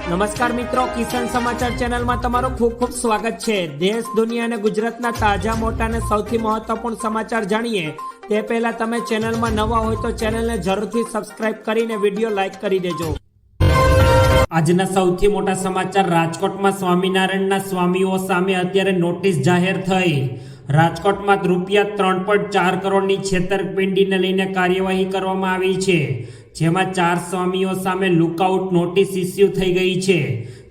નમસ્કાર મિત્રો, કિસાન સમાચાર ચેનલમાં તમારું ખૂબ ખૂબ સ્વાગત છે। દેશ, દુનિયા અને ગુજરાતના તાજા, મોટા અને સૌથી મહત્વપૂર્ણ સમાચાર જાણીએ તે પહેલા તમે ચેનલમાં નવા હોય તો ચેનલને જરૂરથી સબસ્ક્રાઇબ કરીને વિડીયો લાઈક કરી દેજો। આજના સૌથી મોટા સમાચાર, રાજકોટમાં સ્વામિનારાયણના સ્વામીઓ સામે અત્યારે નોટિસ જાહેર થઈ। રાજકોટમાં રૂપિયા 3.4 કરોડની છેતરપિંડીને લઈને કાર્યવાહી કરવામાં આવી છે, જેમાં 4 સ્વામીઓ સામે લુકઆઉટ નોટિસ ઇસ્યુ થઈ ગઈ છે,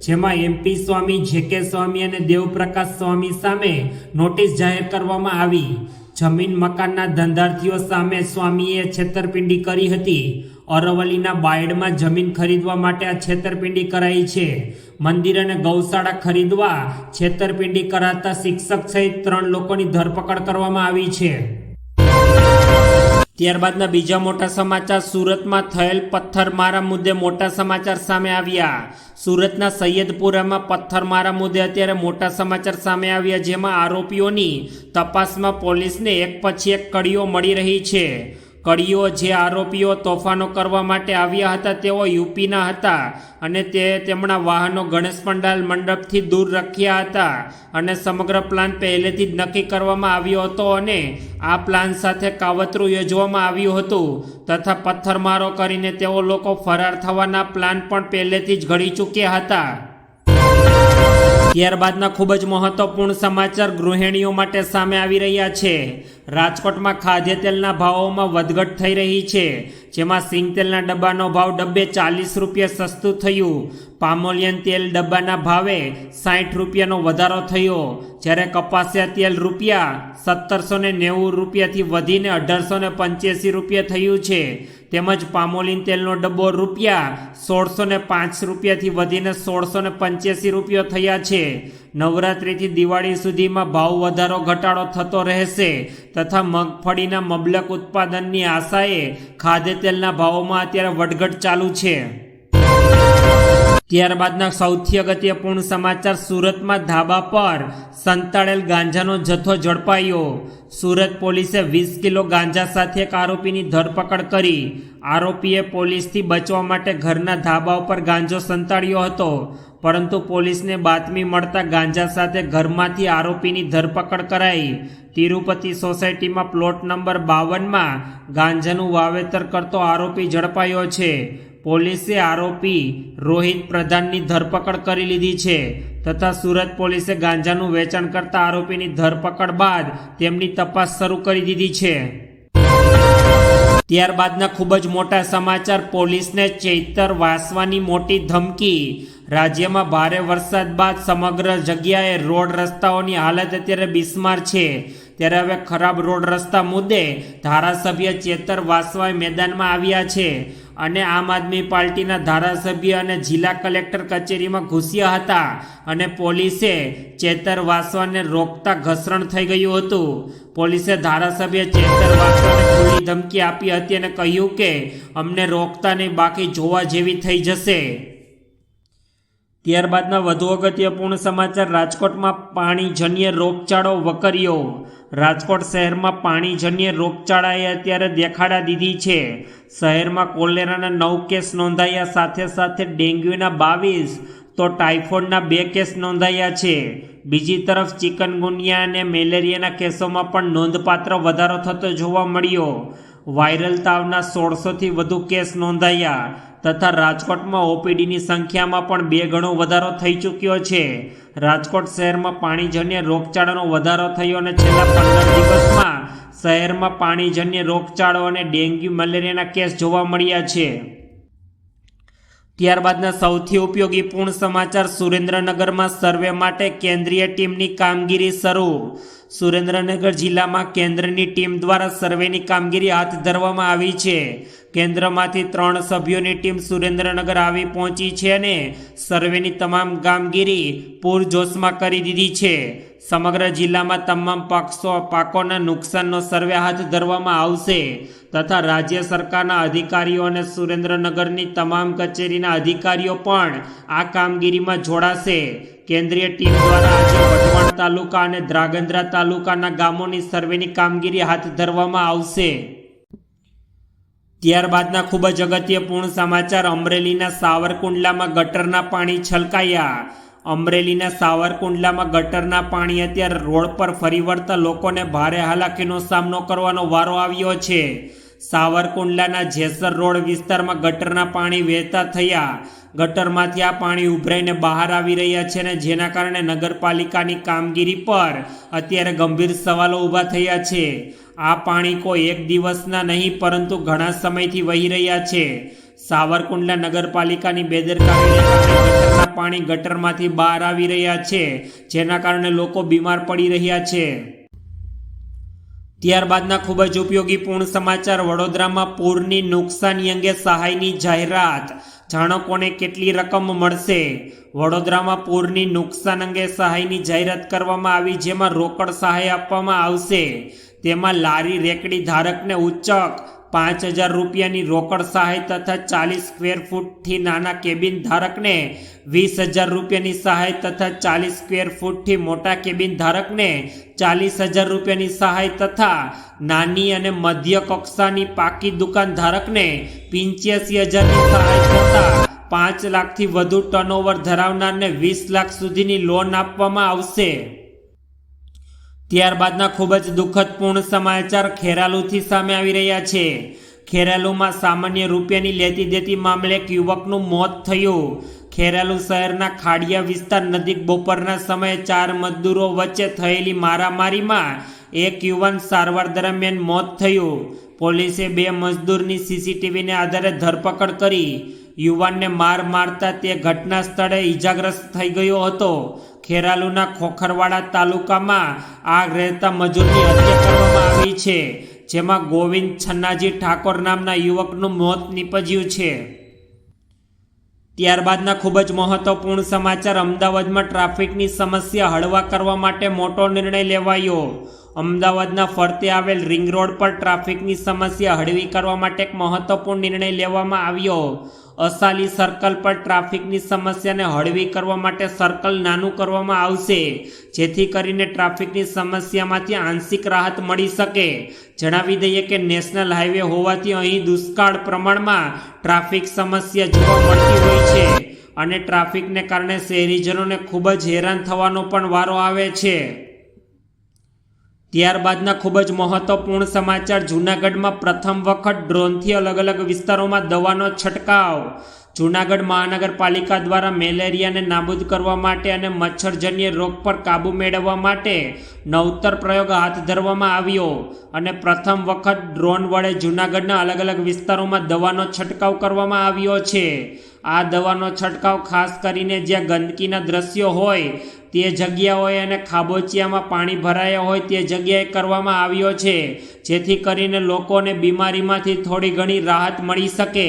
જેમાં એમપી સ્વામી, જેકે સ્વામી અને દેવપ્રકાશ સ્વામી સામે નોટિસ જાહેર કરવામાં આવી। જમીન મકાનના ધંધાર્થીઓ સામે સ્વામીએ છેતરપિંડી કરી હતી। અરવલ્લીના બાયડમાં જમીન ખરીદવા માટે આ છેતરપિંડી કરાઈ છે। મંદિર અને ગૌશાળા ખરીદવા છેતરપિંડી કરાતા શિક્ષક સહિત 3 લોકોની ધરપકડ કરવામાં આવી છે। ત્યારબાદના બીજા મોટા સમાચાર, સુરતમાં થયેલ પથ્થરમારા મુદ્દે મોટા સમાચાર સામે આવ્યા। સુરતના સૈયદપુરામાં પથ્થરમારા મુદ્દે અત્યારે મોટા સમાચાર સામે આવ્યા, જેમાં આરોપીઓની તપાસમાં પોલીસને એક પછી એક કડીઓ મળી રહી છે। કડીઓ જે આરોપીઓ તોફાનો કરવા માટે આવ્યા હતા તેઓ યુપીના હતા અને તેમના વાહનો ગણેશ પંડાલ મંડપથી દૂર રાખ્યા હતા અને સમગ્ર પ્લાન પહેલેથી જ નક્કી કરવામાં આવ્યો હતો અને આ પ્લાન સાથે કાવતરું યોજવામાં આવ્યું હતું તથા પથ્થરમારો કરીને તેઓ લોકો ફરાર થવાના પ્લાન પણ પહેલેથી જ ઘડી ચૂક્યા હતા। ત્યારબાદના ખૂબ જ મહત્વપૂર્ણ સમાચાર ગૃહિણીઓ માટે સામે આવી રહ્યા છે। રાજકોટમાં ખાદ્ય તેલના ભાવોમાં વધઘટ થઈ રહી છે, જેમાં સિંગ તેલના ડબ્બાનો ભાવ ડબ્બે 40 રૂપિયા સસ્તું થયું। પામોલિયન તેલ ડબ્બાના ભાવે 60 રૂપિયાનો વધારો થયો, જ્યારે કપાસિયા તેલ રૂપિયા 1790 રૂપિયાથી વધીને 1885 રૂપિયા થયું છે, તેમજ પામોલિન તેલનો ડબ્બો રૂપિયા 1605 રૂપિયાથી વધીને 1685 રૂપિયા થયા છે। નવરાત્રિથી દિવાળી સુધીમાં ભાવ વધારો ઘટાડો થતો રહેશે તથા મગફળીના મબલક ઉત્પાદનની આશાએ ખાદ્ય તેલના ભાવોમાં અત્યારે વધઘટ ચાલુ છે। ત્યારબાદના સૌથી અગત્યપૂર્ણ સમાચાર, સુરતમાં ધાબા પર સંતાડેલ ગાંજાનો જથ્થો ઝડપાયો। સુરત પોલીસે 20 કિલો ગાંજા સાથે એક આરોપીની ધરપકડ કરી। આરોપીએ પોલીસથી બચવા માટે ઘરના ધાબા ઉપર ગાંજો સંતાડ્યો હતો, પરંતુ પોલીસને બાતમી મળતા ગાંજા સાથે ઘરમાંથી આરોપીની ધરપકડ કરાઈ। તિરુપતિ સોસાયટીમાં પ્લોટ નંબર 52માં ગાંજાનું વાવેતર કરતો આરોપી ઝડપાયો છે। પોલીસે આરોપી રોહિત પ્રધાનની ધરપકડ કરી લીધી છે તથા સુરત પોલીસે ગાંજાનું વેચાણ કરતા આરોપીની ધરપકડ બાદ તેમની તપાસ શરૂ કરી દીધી છે। ત્યારબાદના ખૂબ જ મોટા સમાચાર, પોલીસને ચૈતર વાસવાની મોટી ધમકી। રાજ્યમાં ભારે વરસાદ બાદ સમગ્ર જગ્યાએ રોડ રસ્તાઓની હાલત અત્યારે બિસ્માર છે, ત્યારે હવે ખરાબ રોડ રસ્તા મુદ્દે ધારાસભ્ય ચેતર વાસવા મેદાનમાં આવ્યા છે અને આમ આદમી પાર્ટીના ધારાસભ્ય અને જિલ્લા કલેક્ટર કચેરીમાં ઘૂસ્યા હતા અને પોલીસે ચેતર વાસવાને રોકતા ઘર્ષણ થઈ ગયું હતું। પોલીસે ધારાસભ્ય ચેતર વાસવાને ખુલ્લી ધમકી આપી હતી અને કહ્યું કે અમને રોકતા નહીં, બાકી જોવા જેવી થઈ જશે। ત્યારબાદના વધુ અગત્યપૂર્ણ સમાચાર, રાજકોટમાં પાણીજન્ય રોગચાળો વકર્યો। રાજકોટ શહેરમાં પાણીજન્ય રોગચાળાએ અત્યારે દેખાડા દીધી છે। શહેરમાં કોલેરાના 9 કેસ નોંધાયા, સાથે સાથે ડેન્ગ્યુના 22 તો ટાઇફોઇડના 2 કેસ નોંધાયા છે। બીજી તરફ ચિકનગુનિયા અને મેલેરિયાના કેસોમાં પણ નોંધપાત્ર વધારો થતો જોવા મળ્યો। વાયરલ તાવના 1600થી વધુ કેસ નોંધાયા તથા રાજકોટમાં ઓપીડીની સંખ્યામાં પણ 2 ગણો વધારો થઈ ચૂક્યો છે। રાજકોટ શહેરમાં પાણીજન્ય રોગચાળાનો વધારો થયો અને છેલ્લા 15 દિવસમાં શહેરમાં પાણીજન્ય રોગચાળો અને ડેન્ગ્યુ મેલેરિયાના કેસ જોવા મળ્યા છે। ત્યારબાદના સૌથી ઉપયોગીપૂર્ણ સમાચાર, સુરેન્દ્રનગરમાં સર્વે માટે કેન્દ્રીય ટીમની કામગીરી શરૂ। સુરેન્દ્રનગર જિલ્લામાં કેન્દ્રની ટીમ દ્વારા સર્વેની કામગીરી હાથ ધરવામાં આવી છે। કેન્દ્રમાંથી 3 સભ્યોની ટીમ સુરેન્દ્રનગર આવી પહોંચી છે અને સર્વેની તમામ કામગીરી પૂરજોશમાં કરી દીધી છે। સમગ્ર જિલ્લામાં તમામ પાકોના નુકસાનનો સર્વે હાથ ધરવામાં આવશે તથા રાજ્ય સરકારના અધિકારીઓ અને સુરેન્દ્રનગરની તમામ કચેરીના અધિકારીઓ પણ આ કામગીરીમાં જોડાશે। કેન્દ્રીય ટીમ દ્વારા આજે વઢવાણ તાલુકા અને ધ્રાંગધ્રા તાલુકાના ગામોની સર્વેની કામગીરી હાથ ધરવામાં આવશે। ત્યારબાદના ખૂબ જ અગત્યપૂર્ણ સમાચાર, અમરેલીના સાવરકુંડલામાં ગટરના પાણી છલકાયા. અમરેલીના સાવરકુંડલામાં ગટરના પાણી અત્યારે રોડ પર ફરી વળતા લોકોને ભારે હાલાકીનો સામનો કરવાનો વારો આવ્યો છે. સાવરકુંડલાના જેસર રોડ વિસ્તારમાં ગટરના પાણી વહેતા થયા. ગટરમાંથી આ પાણી ઉભરાઈને બહાર આવી રહ્યા છે, અને જેના કારણે નગરપાલિકાની કામગીરી પર અત્યારે ગંભીર સવાલો ઊભા થયા છે. આ પાણી કોઈ એક દિવસના નહીં પરંતુ ઘણા સમયથી વહી રહ્યા છે. સાવરકુંડલા નગરપાલિકાની બેદરકારીને કારણે ગટરના પાણી ગટરમાંથી બહાર આવી રહ્યા છે, જેના કારણે લોકો બીમાર પડી રહ્યા છે. ત્યારબાદના ખૂબ જ ઉપયોગી પૂર્ણ સમાચાર, વડોદરામાં પૂરની નુકસાની અંગે સહાયની જાહેરાત. જાણો કોને કેટલી રકમ મળશે. વડોદરામાં પૂરની નુકસાન અંગે સહાયની જાહેરાત કરવામાં આવી, જેમાં રોકડ સહાય આપવામાં આવશે. તેમાં લારી રેકડી ધારકને ઉચ્ચક 5,000 રૂપિયાની રોકડ સહાય તથા 40 સ્ક્વેર ફૂટથી નાના કેબિન ધારકને 20,000 રૂપિયાની સહાય તથા 40 સ્ક્વેર ફૂટથી મોટા કેબિન ધારકને 40,000 રૂપિયાની સહાય તથા નાની અને મધ્ય કક્ષાની પાકી દુકાન ધારકને 85,000ની સહાય થતા 5 લાખથી વધુ ટર્નઓવર ધરાવનારને 20 લાખ સુધીની લોન આપવામાં આવશે. ત્યારબાદના ખૂબ જ દુઃખદ પૂર્ણ સમાચાર ખેરાલુથી સામે આવી રહ્યા છે. ખેરાલુમાં સામાન્ય રૂપિયાની લેતી દેતી મામલે એક યુવકનું મોત થયું. ખેરાલુ શહેરના ખાડિયા વિસ્તાર નજીક બપોરના સમયે 4 મજદૂરો વચ્ચે થયેલી મારામારીમાં એક યુવાન સારવાર દરમિયાન મોત થયું. પોલીસે 2 મજદૂરની સીસીટીવીને આધારે ધરપકડ કરી. યુવાનને માર મારતા તે ઘટના સ્થળે ઈજાગ્રસ્ત થઈ ગયો હતો. ખેરાલુના ખોખરવાડા તાલુકામાં આગ રહેતા મજૂરની હત્યા કરવામાં આવી છે, જેમાં ગોવિંદ છન્નાજી ઠાકોર નામના યુવકનું મોત નીપજ્યું છે. ત્યારબાદના ખૂબ જ મહત્વપૂર્ણ સમાચાર, અમદાવાદમાં ટ્રાફિકની સમસ્યા હળવા કરવા માટે મોટો નિર્ણય લેવાયો. અમદાવાદના ફરતે આવેલ રિંગ રોડ પર ટ્રાફિકની સમસ્યા હળવી કરવા માટે એક મહત્વપૂર્ણ નિર્ણય લેવામાં આવ્યો. અસાલી સર્કલ પર ટ્રાફિકની સમસ્યાને હળવી કરવા માટે સર્કલ નાનું કરવામાં આવશે, જેથી કરીને ટ્રાફિકની સમસ્યામાંથી આંશિક રાહત મળી શકે. જણાવી દઈએ કે નેશનલ હાઈવે હોવાથી અહીં દુષ્કાળ પ્રમાણમાં ટ્રાફિક સમસ્યા જોવા મળતી હોય છે, અને ટ્રાફિકને કારણે શહેરીજનોને ખૂબ જ હેરાન થવાનો પણ વારો આવે છે. ત્યારબાદના ખૂબ જ મહત્વપૂર્ણ સમાચાર, જૂનાગઢમાં પ્રથમ વખત ડ્રોનથી અલગ અલગ વિસ્તારોમાં દવાનો છંટકાવ. જૂનાગઢ મહાનગરપાલિકા દ્વારા મેલેરિયાને નાબૂદ કરવા માટે અને મચ્છરજન્ય રોગ પર કાબૂ મેળવવા માટે નવતર પ્રયોગ હાથ ધરવામાં આવ્યો, અને પ્રથમ વખત ડ્રોન વડે જૂનાગઢના અલગ અલગ વિસ્તારોમાં દવાનો છંટકાવ કરવામાં આવ્યો છે. આ દવાનો છંટકાવ ખાસ કરીને જ્યાં ગંદકીના દ્રશ્યો હોય તે જગ્યાઓએ અને ખાબોચિયામાં પાણી ભરાયા હોય તે જગ્યાએ કરવામાં આવ્યો છે, જેથી કરીને લોકોને બીમારીમાંથી થોડી ઘણી રાહત મળી શકે.